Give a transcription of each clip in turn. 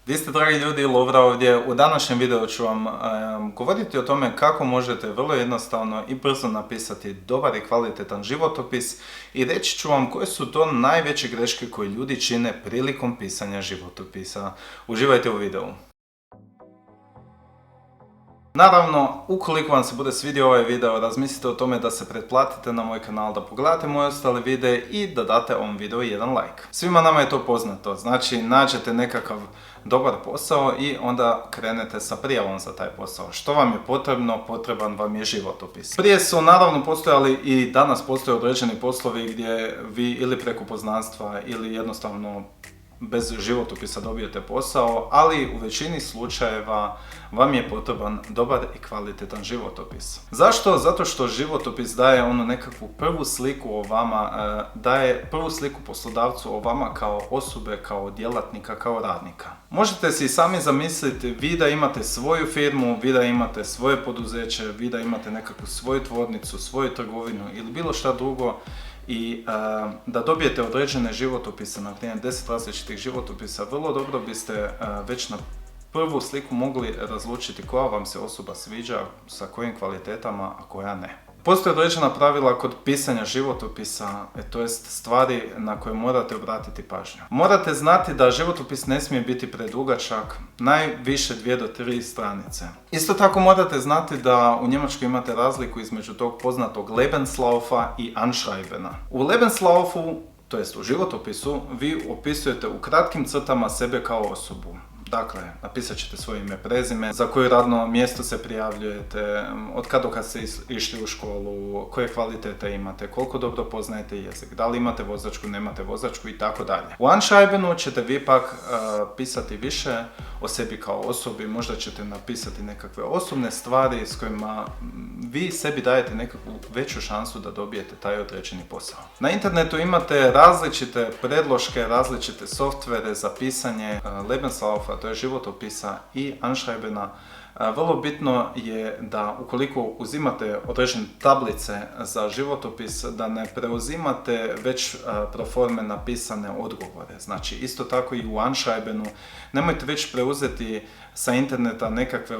Vi ste, dragi ljudi, Lovra ovdje. U današnjem videu ću vam govoriti o tome kako možete vrlo jednostavno i brzo napisati dobar i kvalitetan životopis i reći ću vam koje su to najveće greške koje ljudi čine prilikom pisanja životopisa. Uživajte u videu. Naravno, ukoliko vam se bude svidio ovaj video, razmislite o tome da se pretplatite na moj kanal, da pogledate moje ostale videe i da date ovom videu jedan like. Svima nama je to poznato, znači nađete nekakav dobar posao i onda krenete sa prijavom za taj posao. Što vam je potrebno? Potreban vam je životopis. Prije su naravno postojali i danas postoje određeni poslovi gdje vi ili preko poznanstva ili jednostavno bez životopisa dobijete posao, ali u većini slučajeva vam je potreban dobar i kvalitetan životopis. Zašto? Zato što životopis daje onu nekakvu prvu sliku o vama, daje prvu sliku poslodavcu o vama kao osobe, kao djelatnika, kao radnika. Možete si sami zamisliti vi da imate svoju firmu, vi da imate svoje poduzeće, vi da imate nekakvu svoju tvornicu, svoju trgovinu ili bilo šta drugo, i da dobijete određene životopise, na primjer 10 različitih životopisa, vrlo dobro biste već na prvu sliku mogli razlučiti koja vam se osoba sviđa, sa kojim kvalitetama, a koja ne. Postoje određena pravila kod pisanja životopisa, to jest stvari na koje morate obratiti pažnju. Morate znati da životopis ne smije biti predugačak, najviše 2 do 3 stranice. Isto tako morate znati da u Njemačkoj imate razliku između tog poznatog Lebenslaufa i Anschreibena. U Lebenslaufu, to jest u životopisu, vi opisujete u kratkim crtama sebe kao osobu. Dakle, napisat ćete svoje ime, prezime, za koje radno mjesto se prijavljujete, od kad ste išli u školu, koje kvalitete imate, koliko dobro poznajete jezik, da li imate vozačku, nemate vozačku i tako dalje. U Anschreibenu ćete vi pak pisati više o sebi kao osobi, možda ćete napisati nekakve osobne stvari s kojima vi sebi dajete nekakvu veću šansu da dobijete taj određeni posao. Na internetu imate različite predloške, različite softvere za pisanje Lebenslaufa, to je životopisa, i Anschreibena. Vrlo bitno je da ukoliko uzimate određene tablice za životopis, da ne preuzimate već proforme napisane odgovore. Znači, isto tako i u Anschreibenu nemojte već preuzeti sa interneta nekakve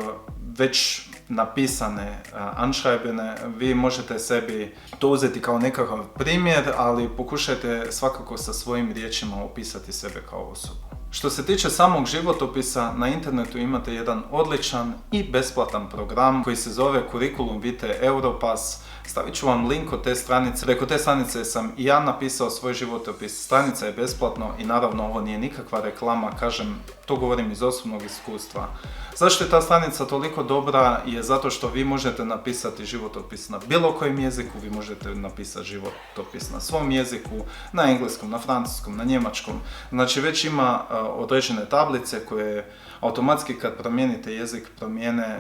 već napisane Anschreibene. Vi možete sebi to uzeti kao nekakav primjer, ali pokušajte svakako sa svojim riječima opisati sebe kao osobu. Što se tiče samog životopisa, na internetu imate jedan odličan i besplatan program koji se zove Curriculum Vitae Europass. Stavit ću vam link od te stranice. Preko te stranice sam i ja napisao svoj životopis. Stranica je besplatno i naravno ovo nije nikakva reklama, kažem, to govorim iz osobnog iskustva. Zašto je ta stranica toliko dobra? Je zato što vi možete napisati životopis na bilo kojem jeziku, vi možete napisati životopis na svom jeziku, na engleskom, na francuskom, na njemačkom. Znači već ima određene tablice koje automatski kad promijenite jezik promijene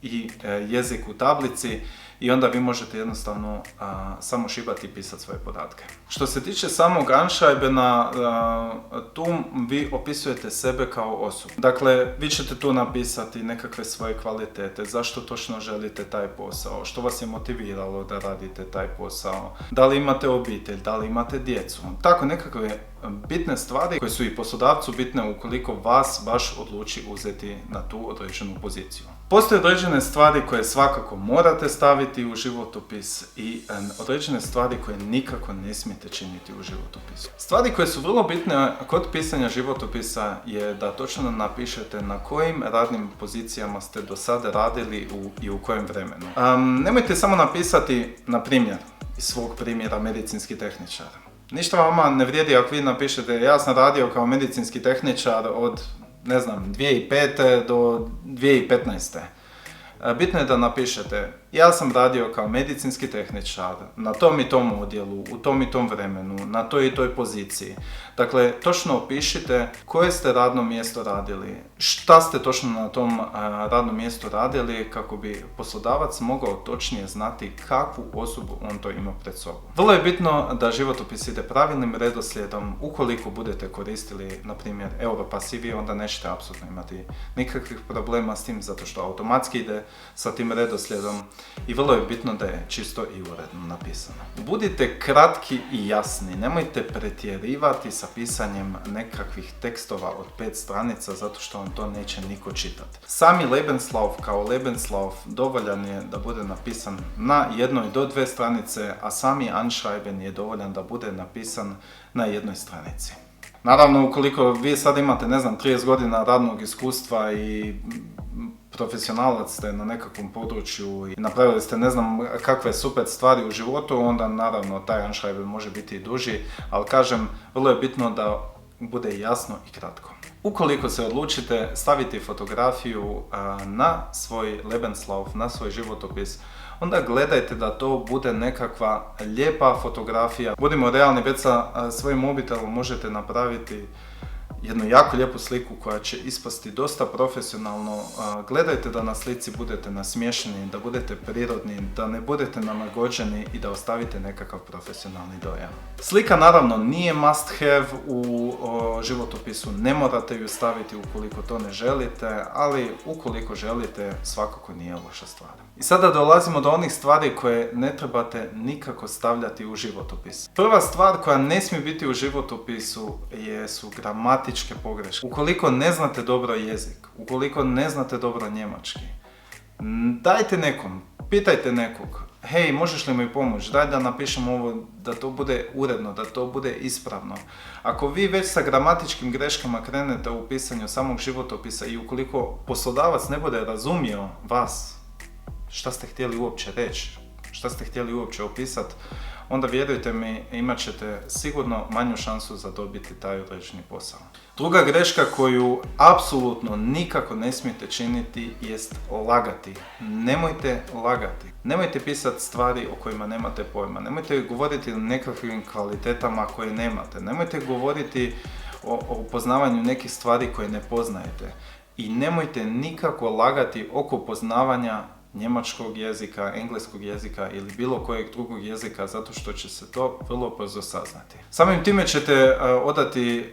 i jezik u tablici i onda vi možete jednostavno samo šibati i pisati svoje podatke. Što se tiče samog Anschreibena, tu vi opisujete sebe kao osobu. Dakle, vi ćete tu napisati nekakve svoje kvalitete, zašto točno želite taj posao, što vas je motiviralo da radite taj posao, da li imate obitelj, da li imate djecu. Tako nekakve bitne stvari koje su i poslodavcu bitne ukoliko vas baš odluči uzeti na tu određenu poziciju. Postoje određene stvari koje svakako morate staviti u životopis i određene stvari koje nikako ne smijete činiti u životopisu. Stvari koje su vrlo bitne kod pisanja životopisa je da točno napišete na kojim radnim pozicijama ste do sada radili i u kojem vremenu. Nemojte samo napisati, na primjer, iz svog primjera, medicinski tehničar. Ništa vama ne vrijedi ako vi napišete ja sam radio kao medicinski tehničar od 2005. do 2015. Bitno je da napišete ja sam radio kao medicinski tehničar na tom i tom odjelu, u tom i tom vremenu, na toj i toj poziciji. Dakle, točno opišite koje ste radno mjesto radili, šta ste točno na tom radnom mjestu radili kako bi poslodavac mogao točnije znati kakvu osobu on to ima pred sobom. Vrlo je bitno da životopis ide pravilnim redoslijedom. Ukoliko budete koristili, na primjer, Europass CV, onda nećete apsolutno imati nikakvih problema s tim, zato što automatski ide sa tim redoslijedom. I vrlo je bitno da je čisto i uredno napisano. Budite kratki i jasni, nemojte pretjerivati sa pisanjem nekakvih tekstova od 5 stranica zato što vam to neće niko čitati. Sami Lebenslauf kao Lebenslauf dovoljan je da bude napisan na 1 do 2 stranice, a sami Anschreiben je dovoljan da bude napisan na 1 stranici. Naravno, ukoliko vi sad imate, 30 godina radnog iskustva i profesionalac ste na nekakvom području i napravili ste kakve super stvari u životu, onda naravno taj Anschreiben može biti i duži, ali kažem, vrlo je bitno da bude jasno i kratko. Ukoliko se odlučite staviti fotografiju na svoj Lebenslauf, na svoj životopis, onda gledajte da to bude nekakva lijepa fotografija. Budimo realni, već sa svojim mobitelom možete napraviti jednu jako lijepu sliku koja će ispasti dosta profesionalno. Gledajte da na slici budete nasmiješeni, da budete prirodni, da ne budete namagođeni i da ostavite nekakav profesionalni dojam. Slika naravno nije must have u životopisu, ne morate ju staviti ukoliko to ne želite, ali ukoliko želite, svakako nije loša stvar. I sada dolazimo do onih stvari koje ne trebate nikako stavljati u životopis. Prva stvar koja ne smije biti u životopisu su gramatičke pogreške. Ukoliko ne znate dobro jezik, ukoliko ne znate dobro njemački, dajte nekom, pitajte nekog, hej, možeš li mi pomoći, daj da napišem ovo, da to bude uredno, da to bude ispravno. Ako vi već sa gramatičkim greškama krenete u pisanju samog životopisa i ukoliko poslodavac ne bude razumio vas, šta ste htjeli uopće reći, šta ste htjeli uopće opisati, onda vjerujte mi, imat ćete sigurno manju šansu za dobiti taj određeni posao. Druga greška koju apsolutno nikako ne smijete činiti jest lagati. Nemojte lagati. Nemojte pisati stvari o kojima nemate pojma. Nemojte govoriti o nekakvim kvalitetama koje nemate. Nemojte govoriti o poznavanju nekih stvari koje ne poznajete. I nemojte nikako lagati oko poznavanja njemačkog jezika, engleskog jezika ili bilo kojeg drugog jezika, zato što će se to vrlo brzo saznati. Samim time ćete odati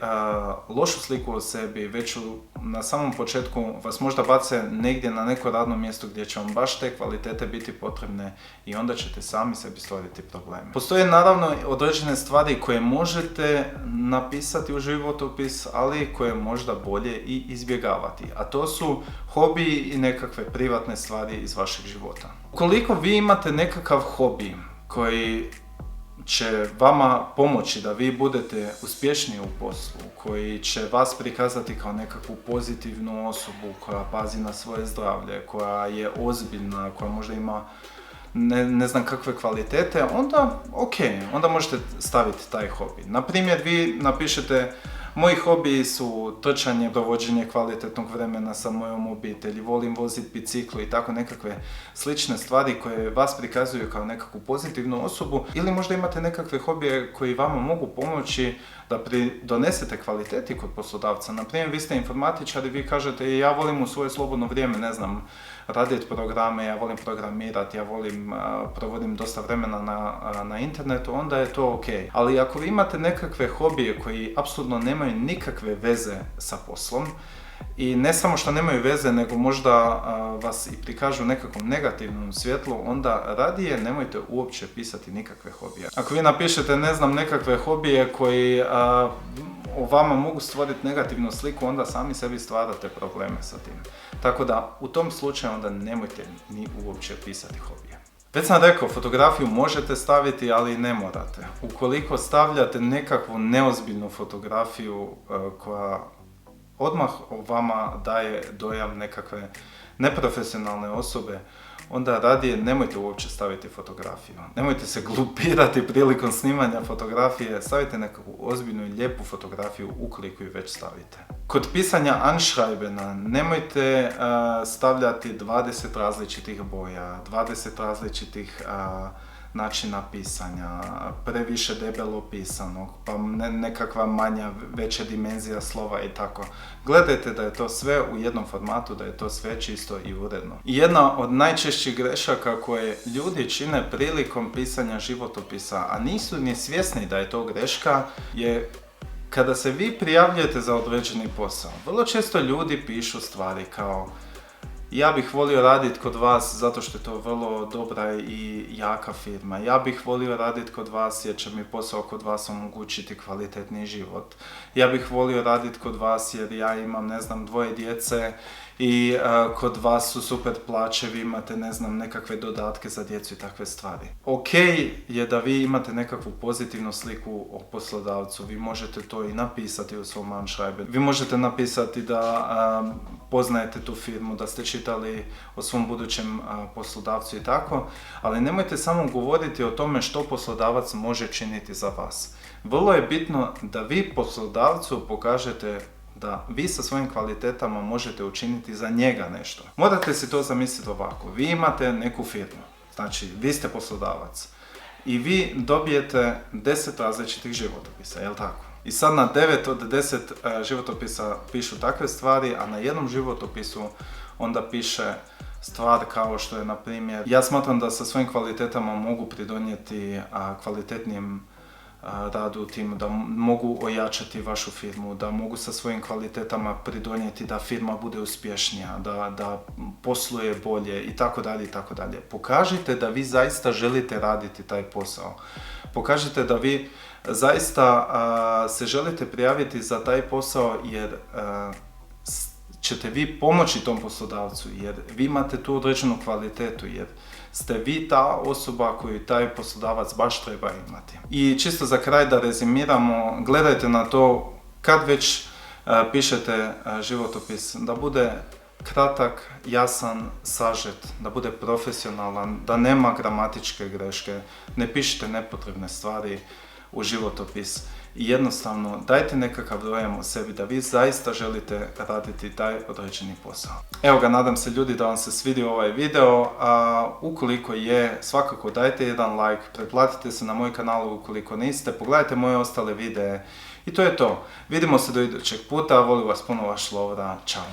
lošu sliku o sebi, već na samom početku vas možda bace negdje na neko radno mjesto gdje će vam baš te kvalitete biti potrebne i onda ćete sami sebi stvoriti probleme. Postoje naravno određene stvari koje možete napisati u životopis, ali koje možda bolje i izbjegavati, a to su hobiji i nekakve privatne stvari iz vašeg života. Ukoliko vi imate nekakav hobi koji će vama pomoći da vi budete uspješniji u poslu, koji će vas prikazati kao nekakvu pozitivnu osobu koja pazi na svoje zdravlje, koja je ozbiljna, koja možda ima ne znam kakve kvalitete, onda onda možete staviti taj hobi. Naprimjer, vi napišete: moji hobiji su trčanje, provođenje kvalitetnog vremena sa mojom obitelji, volim voziti biciklu i tako nekakve slične stvari koje vas prikazuju kao nekakvu pozitivnu osobu, ili možda imate nekakve hobije koji vama mogu pomoći da donesete kvaliteti kod poslodavca. Naprimjer, vi ste informatičar i vi kažete: ja volim u svoje slobodno vrijeme, raditi programe, ja volim programirati, ja provodim dosta vremena na internetu, onda je to ok. Ali ako vi imate nekakve hobije koji apsolutno nemaju nikakve veze sa poslom, i ne samo što nemaju veze, nego možda vas i prikažu u nekakvom negativnom svjetlu, onda radije nemojte uopće pisati nikakve hobije. Ako vi napišete, nekakve hobije koji o vama mogu stvoriti negativnu sliku, onda sami sebi stvarate probleme sa tim. Tako da, u tom slučaju onda nemojte ni uopće pisati hobije. Već sam rekao, fotografiju možete staviti, ali ne morate. Ukoliko stavljate nekakvu neozbiljnu fotografiju koja odmah o vama daje dojam nekakve neprofesionalne osobe, onda radije nemojte uopće staviti fotografiju. Nemojte se glupirati prilikom snimanja fotografije, stavite nekakvu ozbiljnu i lijepu fotografiju ukoliko ju već stavite. Kod pisanja Anschreibena nemojte stavljati 20 različitih boja, 20 različitih načina pisanja, previše debelo pisanog, pa nekakva manja, veća dimenzija slova i tako. Gledajte da je to sve u jednom formatu, da je to sve čisto i uredno. I jedna od najčešćih grešaka koje ljudi čine prilikom pisanja životopisa, a nisu ni svjesni da je to greška, je kada se vi prijavljujete za određeni posao. Vrlo često ljudi pišu stvari kao: Ja bih volio raditi kod vas zato što je to vrlo dobra i jaka firma. Ja bih volio raditi kod vas jer će mi posao kod vas omogućiti kvalitetni život. Ja bih volio raditi kod vas jer ja imam, ne znam, 2 djece i kod vas su super plaće, vi imate, ne znam, nekakve dodatke za djecu i takve stvari. Ok je da vi imate nekakvu pozitivnu sliku o poslodavcu, vi možete to i napisati u svom Anschreiben. Vi možete napisati da poznajete tu firmu, da ste čitali o svom budućem poslodavcu i tako, ali nemojte samo govoriti o tome što poslodavac može činiti za vas. Vrlo je bitno da vi poslodavcu pokažete da vi sa svojim kvalitetama možete učiniti za njega nešto. Morate si to zamisliti ovako. Vi imate neku firmu, znači vi ste poslodavac i vi dobijete 10 različitih životopisa, jel tako? I sad na 9 od 10 životopisa pišu takve stvari, a na jednom životopisu onda piše stvar kao što je, na primjer, ja smatram da sa svojim kvalitetama mogu pridonijeti kvalitetnijem radu u timu, da mogu ojačati vašu firmu, da mogu sa svojim kvalitetama pridonijeti da firma bude uspješnija, da posluje bolje i tako dalje i tako dalje. Pokažite da vi zaista želite raditi taj posao. Pokažite da vi zaista se želite prijaviti za taj posao jer ćete vi pomoći tom poslodavcu, jer vi imate tu određenu kvalitetu, jer ste vi ta osoba koju taj poslodavac baš treba imati. I čisto za kraj da rezimiramo, gledajte na to kad već pišete životopis, da bude kratak, jasan, sažet, da bude profesionalan, da nema gramatičke greške, ne pišite nepotrebne stvari u životopis. I jednostavno dajte nekakav dojam o sebi da vi zaista želite raditi taj određeni posao. Evo ga, nadam se ljudi da vam se svidio ovaj video, a ukoliko je, svakako dajte jedan like, pretplatite se na moj kanal ukoliko niste, pogledajte moje ostale videe i to je to. Vidimo se do idućeg puta, volim vas puno, vaš Lovra, čao.